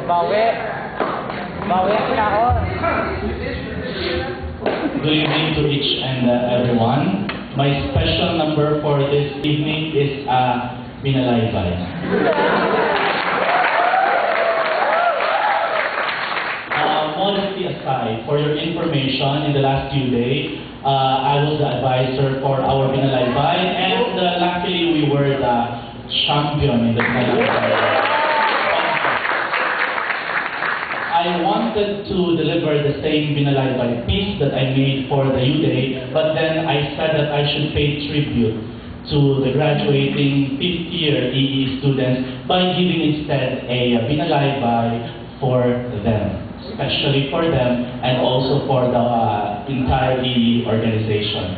Bawi. Bawi ang kaon. Good evening to each and everyone. My special number for this evening is Binalaybay. Modesty aside, for your information, in the last few days, I was the advisor for our Binalaybay, and luckily we were the champion in the Binalaybay. I wanted to deliver the same Binalaybay piece that I made for the U-Day, but then I said that I should pay tribute to the graduating 5th year EE students by giving instead a Binalaybay for them, especially for them and also for the entire EE organization.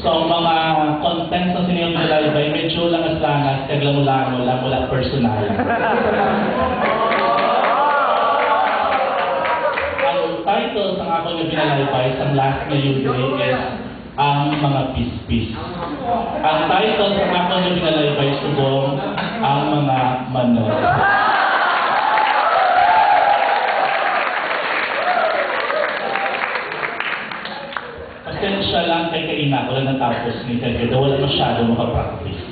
So mga contents ng sinyong Binalaybay, medyo langas-langas, kaglamulango lang, wala personal. Title ng ako na Binalaybay sa last na U-Day is Ang Mga Pispis. Ang title ng ako na Binalaybay subong Ang Mga Manok. Pasensya lang kay Kaina, wala natapos ni Kagada, wala masyado makapractice.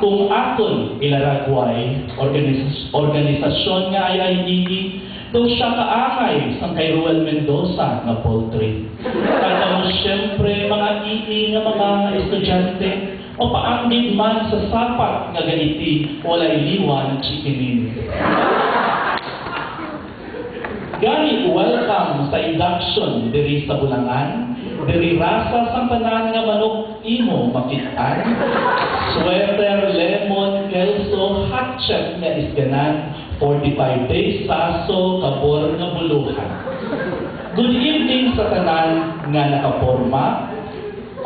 Kung aton ilaragway, organisasyon nga ay IEE, daw siya kaakay sa kay Ruel Mendoza na poultry. Kaya mo siyempre mga IE nga mga estudyante, o paanggit man sa sapat nga ganiti, walay liwan chikinin. Gani welcome sa induction diri sa Bulangan, diri rasa sa tanan nga manok imo makitaan, sweater, lemon, kelso, hatchet nga isganan, 45 days saso, kabor nga buluhan. Good evening sa tanan nga nakaporma,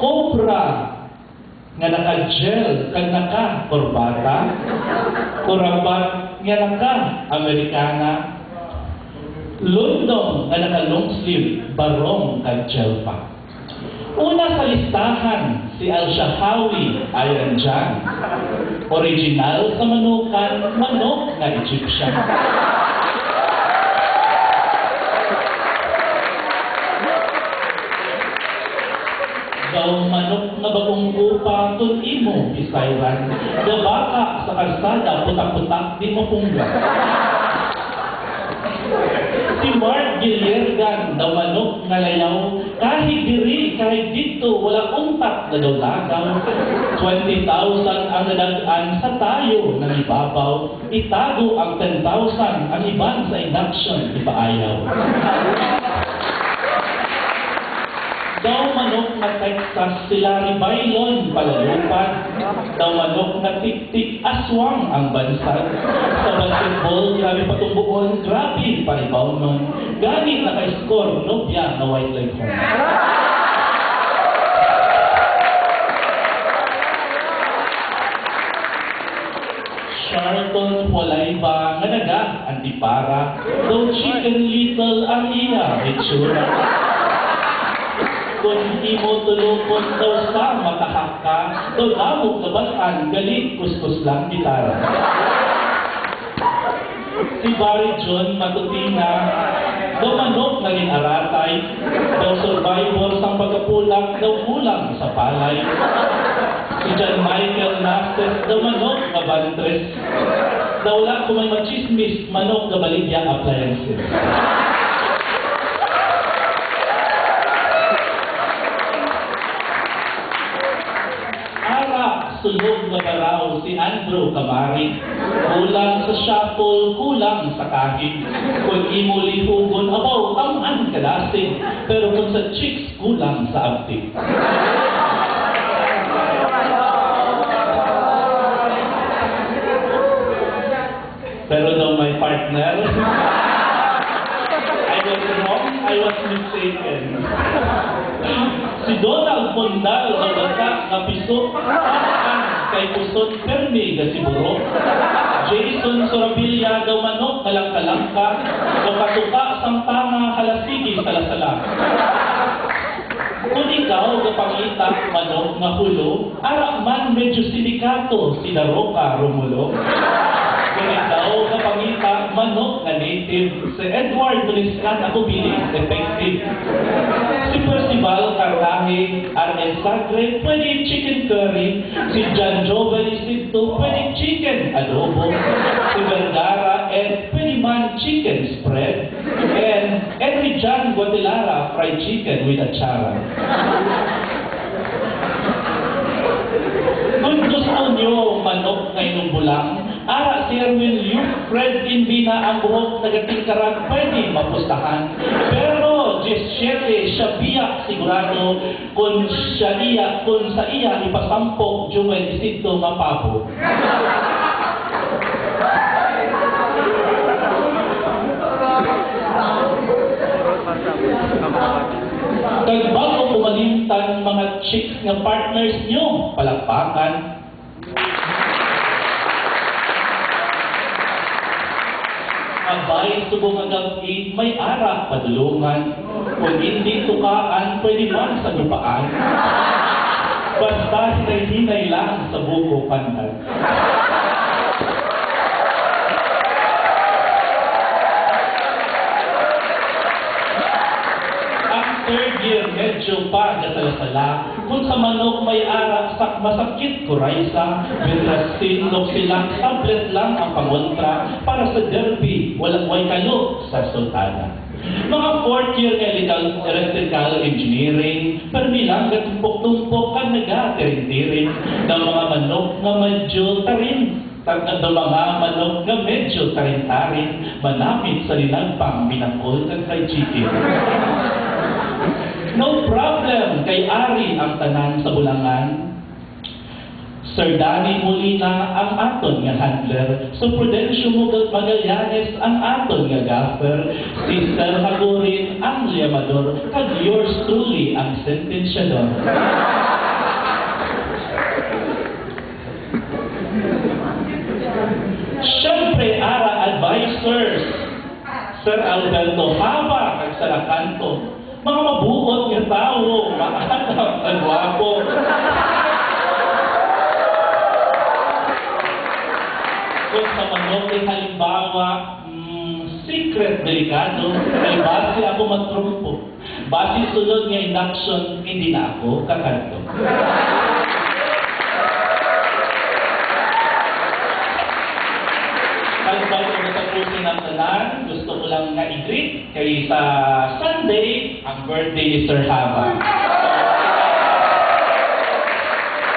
cobra nga naka-gel kag naka-korbata, kurabat nga naka-Amerikana, Lundong na naka-long sleeve, barong kag gelpa. Una sa listahan, si Al-Shahawi Iron Jan. Original sa manukan, manok na Egyptian. Daw manok na bagong upa, tun imo, Bisayran. Gabaka sa kalsada, putak-putak, di mo pungga. Si Mark Giliergan, daw manok na layaw, kahit diri, kahit dito, wala untak na daw lagaw. 20,000 ang nadagaan sa tayo ng ibabaw, itago ang 10,000 ang iban sa induction, ipaayaw. Daw manok na Texas, sila ribaylon palalupad. Daw manok na tik-tik, aswang ang bansag. Sa basketball, grabe patumbuon, grabe paribaw nun. Gani naka-score, nobya na white leghorn. Charlton, walay ba, nga naga, antipara. Daw chicken little, ang iya, itsura. Kung imo tulupon daw sa makahaka, daw lamok labasan, galit, kuskus lang gitara. Si Barry John Matutina, daw manok na aratay, daw survivor sa pagkapulak, daw kulang sa palay. Si John Michael Nastes, daw manok na bantres, daw lang kung may machismis, manok na baligya appliances. Sulog na baraw si Andrew Camari, kulang sa shuffle, kulang sa kahit. Kung imo lihugon, abaw, tamaan kalasig, pero kung sa chicks, kulang sa abtik. Pero daw may partner, I was wrong, I was mistaken. Si Donald Mondal na basa na piso, kay Pusot Permi na si Buro. Jason Sorabilia daw manok kalang-kalangka, o katuka sang tanga halasigi salasala. Kung ikaw kapangita manok na hulo, arak man medyo sinikato si Daroka Romulo. Ganit award, tuliskan ako bilis, effective. Si Percival Cardaje, R.N. Sagre, pwede chicken curry. Si John Jovel Isidro, pwede chicken adobo. Si Vergara, pwede man chicken spread. And Henry John Guatelara, fried chicken with achara. Kung gusto nyo manok ngayong bulang, ara si Erwin Liu, Fred Invina ang buhok nagatingkaran, pwede mapustahan. Pero Giselle siya biyak sigurado kung siya iya, kung sa iya ipasampok Jewel Isidro mapabo. Kag bago kumalimtan mga chicks nga partners nyo, palakpakan. Abay, subong ang gabi, may arak padulungan. Kung hindi tukaan, pwede man sa lupaan. Basta hinay-hinay lang sa buko pandan. Third year, medyo pa gasala-sala. Kung sa manok may arak, masakit kuraysa. Benrasin, silang tablet lang ang pangontra. Para sa derby, walang way kalo sa sultana. Mga fourth year electrical engineering, permilang gatumpok-tumpok ang nag-atirin-tirin ng mga manok na medyo tarin. Tagkad ng mga manok na medyo tarin-tarin, manapit sa linagpang binakol ng fried chicken. No problem kay Ari ang tanan sa Bulangan. Sir Danny Molina ang aton nga handler. So Prudencio Magallanes ang aton nga gaffer. Si Sir Hagurin ang liamador. Kag yours truly ang sentensyador. Siyempre, Ara advisors. Sir Alberto Haba kag Sir Acanto. Mga mabuot nga tao, maanap, ang gwapo. Kung sa manok ay halimbawa, secret delikado, ay base ako magtrumpo. Base sunod nga induction, hindi na ako kakanto. Bago natapusin ang tanan, gusto ko lang nga i-greet kay sa Sunday, ang birthday ni Sir Haba.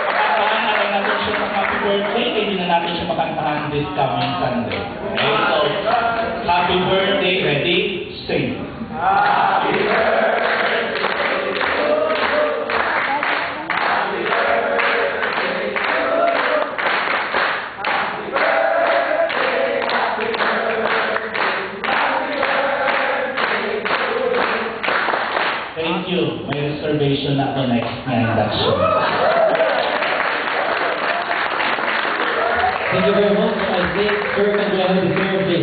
Makantahan natin natin siya sa happy birthday, hindi na natin siya makantahan this coming Sunday. Okay, so, happy birthday, ready, sing. Happy birthday. Thank you. May reservation na ako next na induction. Thank you very much. I think Sir Candela deserves a